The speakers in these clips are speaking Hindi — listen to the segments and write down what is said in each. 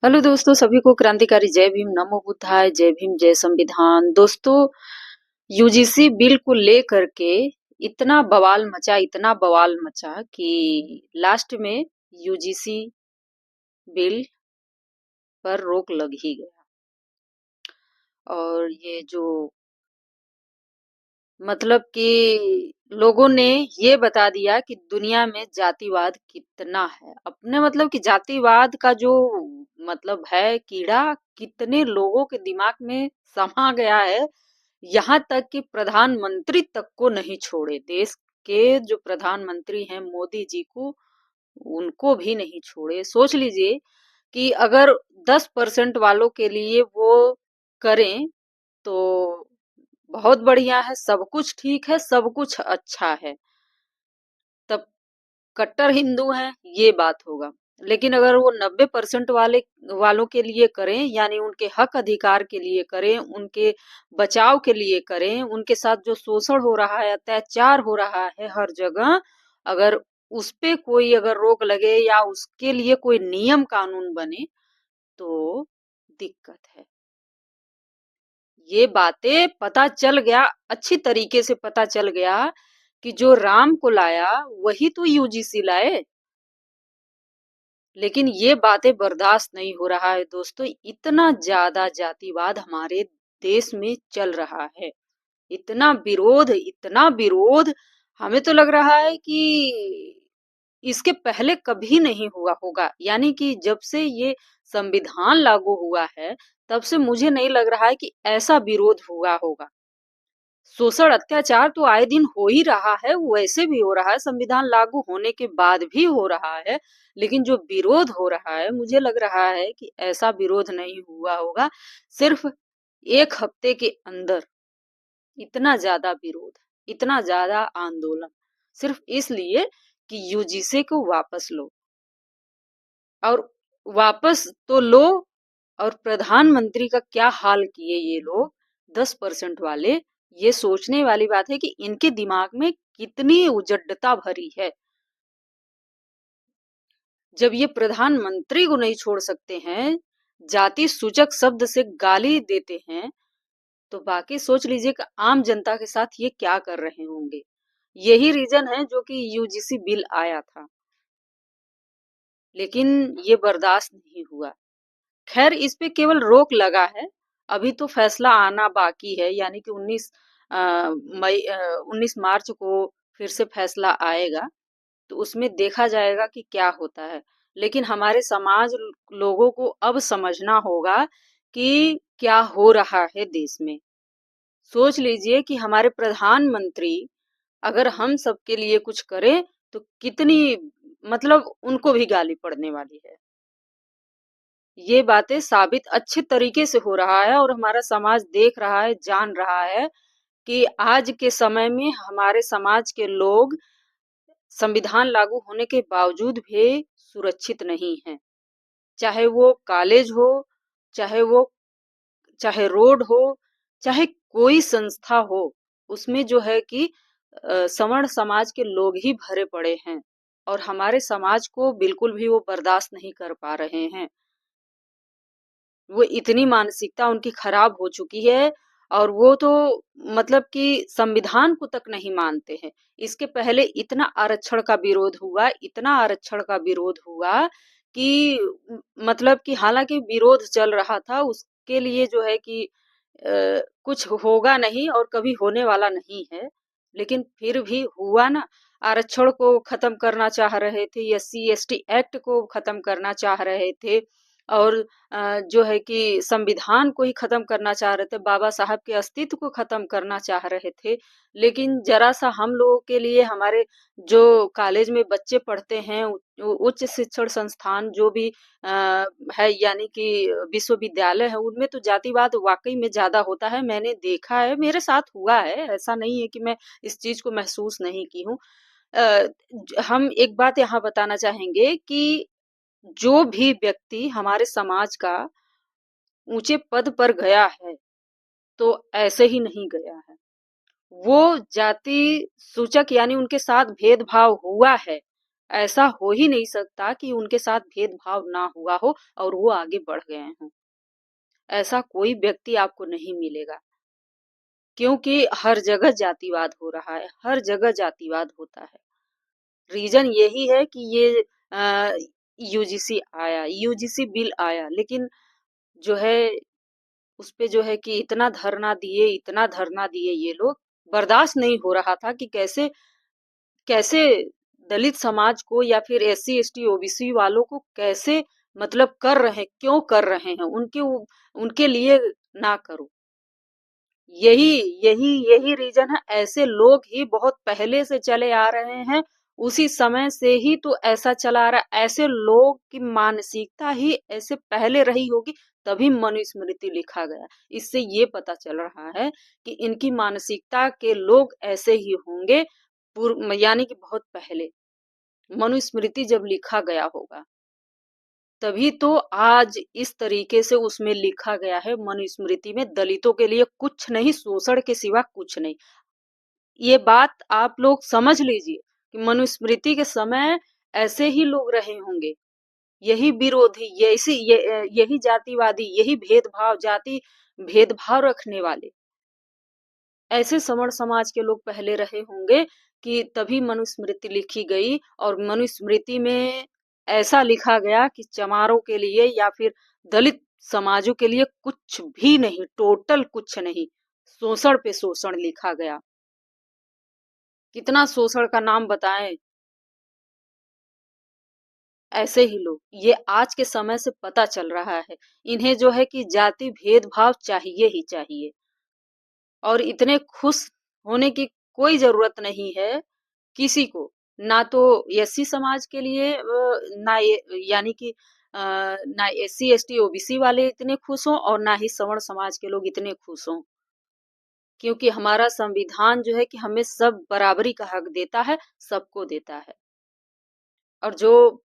हेलो दोस्तों, सभी को क्रांतिकारी जय भीम, नमो बुद्धाय, जय भीम, जय संविधान। दोस्तों, यूजीसी बिल को लेकर के इतना बवाल मचा कि लास्ट में यूजीसी बिल पर रोक लग ही गया। और ये जो मतलब कि लोगों ने ये बता दिया कि दुनिया में जातिवाद कितना है। अपने मतलब कि जातिवाद का जो मतलब है कीड़ा कितने लोगों के दिमाग में समा गया है, यहाँ तक कि प्रधानमंत्री तक को नहीं छोड़े। देश के जो प्रधानमंत्री हैं मोदी जी को, उनको भी नहीं छोड़े। सोच लीजिए कि अगर 10% वालों के लिए वो करें तो बहुत बढ़िया है, सब कुछ ठीक है, सब कुछ अच्छा है, तब कट्टर हिंदू हैं ये बात होगा। लेकिन अगर वो 90% वालों के लिए करें, यानी उनके हक अधिकार के लिए करें, उनके बचाव के लिए करें, उनके साथ जो शोषण हो रहा है, अत्याचार हो रहा है हर जगह, अगर उस पे कोई अगर रोक लगे या उसके लिए कोई नियम कानून बने तो दिक्कत है। ये बातें पता चल गया, अच्छी तरीके से पता चल गया कि जो राम को लाया वही तो यूजीसी लाए। लेकिन ये बातें बर्दाश्त नहीं हो रहा है दोस्तों। इतना ज्यादा जातिवाद हमारे देश में चल रहा है, इतना विरोध, हमें तो लग रहा है कि इसके पहले कभी नहीं हुआ होगा। यानी कि जब से ये संविधान लागू हुआ है, तब से मुझे नहीं लग रहा है कि ऐसा विरोध हुआ होगा। शोषण अत्याचार तो आए दिन हो ही रहा है, वैसे भी हो रहा है, संविधान लागू होने के बाद भी हो रहा है। लेकिन जो विरोध हो रहा है, मुझे लग रहा है कि ऐसा विरोध नहीं हुआ होगा। सिर्फ एक हफ्ते के अंदर इतना ज्यादा विरोध, इतना ज्यादा आंदोलन, सिर्फ इसलिए कि यूजीसी को वापस लो। और वापस तो लो, और प्रधानमंत्री का क्या हाल किए ये लोग 10% वाले। ये सोचने वाली बात है कि इनके दिमाग में कितनी उजड्डता भरी है। जब ये प्रधानमंत्री को नहीं छोड़ सकते हैं, जाति सूचक शब्द से गाली देते हैं, तो बाकी सोच लीजिए कि आम जनता के साथ ये क्या कर रहे होंगे। यही रीजन है जो कि यूजीसी बिल आया था, लेकिन ये बर्दाश्त नहीं हुआ। खैर, इस पे केवल रोक लगा है, अभी तो फैसला आना बाकी है। यानी कि 19 मार्च को फिर से फैसला आएगा, तो उसमें देखा जाएगा कि क्या होता है। लेकिन हमारे समाज लोगों को अब समझना होगा कि क्या हो रहा है देश में। सोच लीजिए कि हमारे प्रधानमंत्री अगर हम सबके लिए कुछ करें तो कितनी मतलब उनको भी गाली पड़ने वाली है। ये बातें साबित अच्छे तरीके से हो रहा है और हमारा समाज देख रहा है, जान रहा है कि आज के समय में हमारे समाज के लोग संविधान लागू होने के बावजूद भी सुरक्षित नहीं हैं। चाहे वो कॉलेज हो, चाहे वो चाहे रोड हो, चाहे कोई संस्था हो, उसमें जो है कि सवर्ण समाज के लोग ही भरे पड़े हैं और हमारे समाज को बिल्कुल भी वो बर्दाश्त नहीं कर पा रहे हैं। वो इतनी मानसिकता उनकी खराब हो चुकी है, और वो तो मतलब कि संविधान को तक नहीं मानते हैं। इसके पहले इतना आरक्षण का विरोध हुआ, इतना आरक्षण का विरोध हुआ कि मतलब कि हालांकि विरोध चल रहा था, उसके लिए जो है कि कुछ होगा नहीं और कभी होने वाला नहीं है, लेकिन फिर भी हुआ ना। आरक्षण को खत्म करना चाह रहे थे, एससी एसटी एक्ट को खत्म करना चाह रहे थे, और जो है कि संविधान को ही खत्म करना चाह रहे थे, बाबा साहब के अस्तित्व को खत्म करना चाह रहे थे। लेकिन जरा सा हम लोगों के लिए, हमारे जो कॉलेज में बच्चे पढ़ते हैं, उच्च शिक्षण संस्थान जो भी है, यानी कि विश्वविद्यालय है, उनमें तो जातिवाद वाकई में ज्यादा होता है। मैंने देखा है, मेरे साथ हुआ है, ऐसा नहीं है कि मैं इस चीज को महसूस नहीं की हूँ। हम एक बात यहाँ बताना चाहेंगे कि जो भी व्यक्ति हमारे समाज का ऊंचे पद पर गया है, तो ऐसे ही नहीं गया है। वो जाति सूचक यानी उनके साथ भेदभाव हुआ है, ऐसा हो ही नहीं सकता कि उनके साथ भेदभाव ना हुआ हो और वो आगे बढ़ गए हों। ऐसा कोई व्यक्ति आपको नहीं मिलेगा, क्योंकि हर जगह जातिवाद हो रहा है, हर जगह जातिवाद होता है। रीज़न यही है कि ये अ, यूजीसी बिल आया, लेकिन जो है उसपे जो है कि इतना धरना दिए ये लोग, बर्दाश्त नहीं हो रहा था कि कैसे कैसे दलित समाज को या फिर एससी एसटी ओबीसी वालों को कैसे मतलब कर रहे हैं, क्यों कर रहे हैं, उनके लिए ना करो। यही यही रीजन है। ऐसे लोग ही बहुत पहले से चले आ रहे हैं, उसी समय से ही तो ऐसा चला आ रहा है। ऐसे लोग की मानसिकता ही ऐसे पहले रही होगी, तभी मनुस्मृति लिखा गया। इससे ये पता चल रहा है कि इनकी मानसिकता के लोग ऐसे ही होंगे, यानी कि बहुत पहले मनुस्मृति जब लिखा गया होगा, तभी तो आज इस तरीके से उसमें लिखा गया है। मनुस्मृति में दलितों के लिए कुछ नहीं, शोषण के सिवा कुछ नहीं। ये बात आप लोग समझ लीजिए कि मनुस्मृति के समय ऐसे ही लोग रहे होंगे, यही विरोधी, यही जातिवादी, यही जाति भेदभाव रखने वाले, ऐसे सवर्ण समाज के लोग पहले रहे होंगे कि तभी मनुस्मृति लिखी गई। और मनुस्मृति में ऐसा लिखा गया कि चमारों के लिए या फिर दलित समाजों के लिए कुछ भी नहीं, टोटल कुछ नहीं, शोषण पे शोषण लिखा गया। कितना शोषण का नाम बताएं। ऐसे ही लोग, ये आज के समय से पता चल रहा है, इन्हें जो है कि जाति भेदभाव चाहिए ही चाहिए। और इतने खुश होने की कोई जरूरत नहीं है किसी को, ना तो एससी समाज के लिए ना यानी कि ना एससी एसटी ओबीसी वाले इतने खुश हों और ना ही सवर्ण समाज के लोग इतने खुश हों, क्योंकि हमारा संविधान जो है कि हमें सब बराबरी का हक देता है, सबको देता है। और जो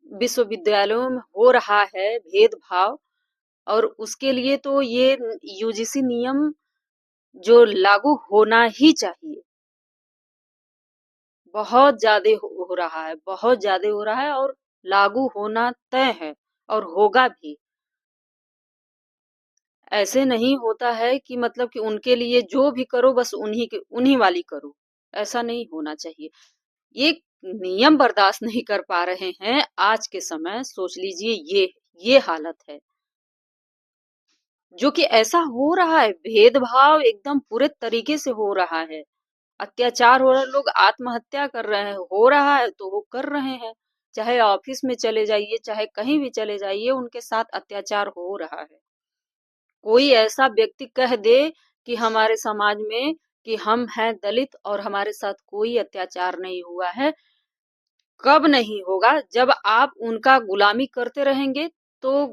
विश्वविद्यालयों में हो रहा है भेदभाव, और उसके लिए तो ये यूजीसी नियम जो लागू होना ही चाहिए। बहुत ज्यादा हो रहा है, बहुत ज्यादा हो रहा है, और लागू होना तय है और होगा भी। ऐसे नहीं होता है कि मतलब कि उनके लिए जो भी करो बस उन्हीं वाली करो, ऐसा नहीं होना चाहिए। ये नियम बर्दाश्त नहीं कर पा रहे हैं आज के समय। सोच लीजिए, ये हालत है जो कि ऐसा हो रहा है। भेदभाव एकदम पूरे तरीके से हो रहा है, अत्याचार हो रहा है, लोग आत्महत्या कर रहे हैं, हो रहा है तो वो कर रहे हैं। चाहे ऑफिस में चले जाइए, चाहे कहीं भी चले जाइए, उनके साथ अत्याचार हो रहा है। कोई ऐसा व्यक्ति कह दे कि हमारे समाज में कि हम हैं दलित और हमारे साथ कोई अत्याचार नहीं हुआ है, कब नहीं होगा? जब आप उनका गुलामी करते रहेंगे तो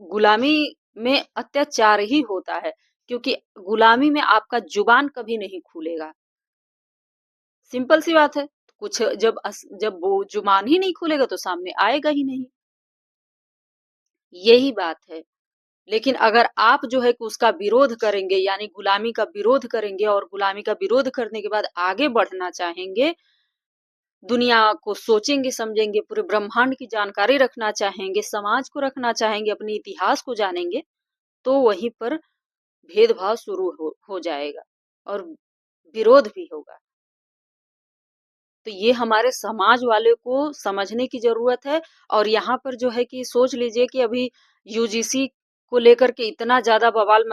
गुलामी में अत्याचार ही होता है, क्योंकि गुलामी में आपका जुबान कभी नहीं खुलेगा। सिंपल सी बात है। कुछ जब वो जुबान ही नहीं खुलेगा तो सामने आएगा ही नहीं, यही बात है। लेकिन अगर आप जो है कि उसका विरोध करेंगे, यानी गुलामी का विरोध करेंगे, और गुलामी का विरोध करने के बाद आगे बढ़ना चाहेंगे, दुनिया को सोचेंगे समझेंगे, पूरे ब्रह्मांड की जानकारी रखना चाहेंगे, समाज को रखना चाहेंगे, अपने इतिहास को जानेंगे, तो वहीं पर भेदभाव शुरू हो जाएगा और विरोध भी होगा। तो ये हमारे समाज वाले को समझने की जरूरत है। और यहाँ पर जो है कि सोच लीजिए कि अभी यूजीसी को लेकर के इतना ज्यादा बवाल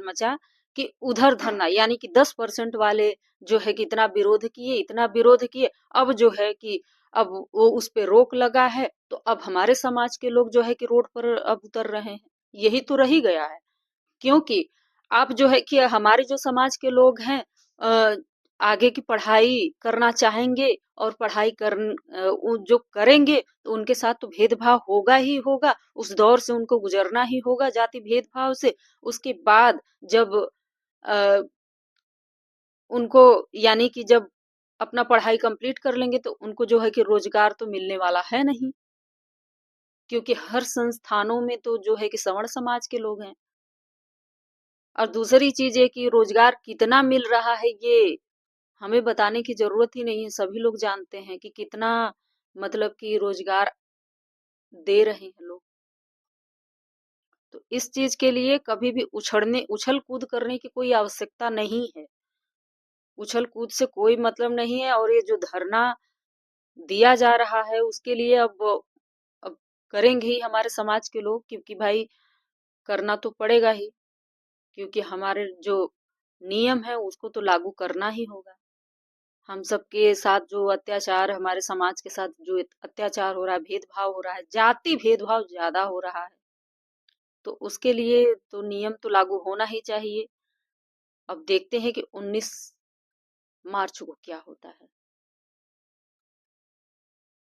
मचा कि उधर धरना, यानी कि 10% वाले जो है कि इतना विरोध किए। अब जो है कि अब वो उस पे रोक लगा है, तो अब हमारे समाज के लोग जो है कि रोड पर अब उतर रहे हैं। यही तो रही गया है, क्योंकि आप जो है कि हमारे जो समाज के लोग हैं अ, आगे की पढ़ाई करना चाहेंगे, और जो करेंगे तो उनके साथ तो भेदभाव होगा ही होगा, उस दौर से उनको गुजरना ही होगा जाति भेदभाव से। उसके बाद जब अ, उनको, यानी कि जब अपना पढ़ाई कंप्लीट कर लेंगे तो उनको जो है कि रोजगार तो मिलने वाला है नहीं, क्योंकि हर संस्थानों में तो जो है कि सवर्ण समाज के लोग हैं। और दूसरी चीज है कि रोजगार कितना मिल रहा है, ये हमें बताने की ज़रूरत ही नहीं है, सभी लोग जानते हैं कि कितना मतलब कि रोज़गार दे रहे हैं लोग। तो इस चीज़ के लिए कभी भी उछल-कूद करने की कोई आवश्यकता नहीं है। उछल-कूद से कोई मतलब नहीं है और ये जो धरना दिया जा रहा है उसके लिए अब करेंगे ही हमारे समाज के लोग, क्योंकि भाई करना तो पड़ेगा ही, क्योंकि हमारे जो नियम है उसको तो लागू करना ही होगा। हम सबके साथ जो अत्याचार, हमारे समाज के साथ जो अत्याचार हो रहा है, भेदभाव हो रहा है, जाति भेदभाव ज्यादा हो रहा है, तो उसके लिए तो नियम तो लागू होना ही चाहिए। अब देखते हैं कि 19 मार्च को क्या होता है।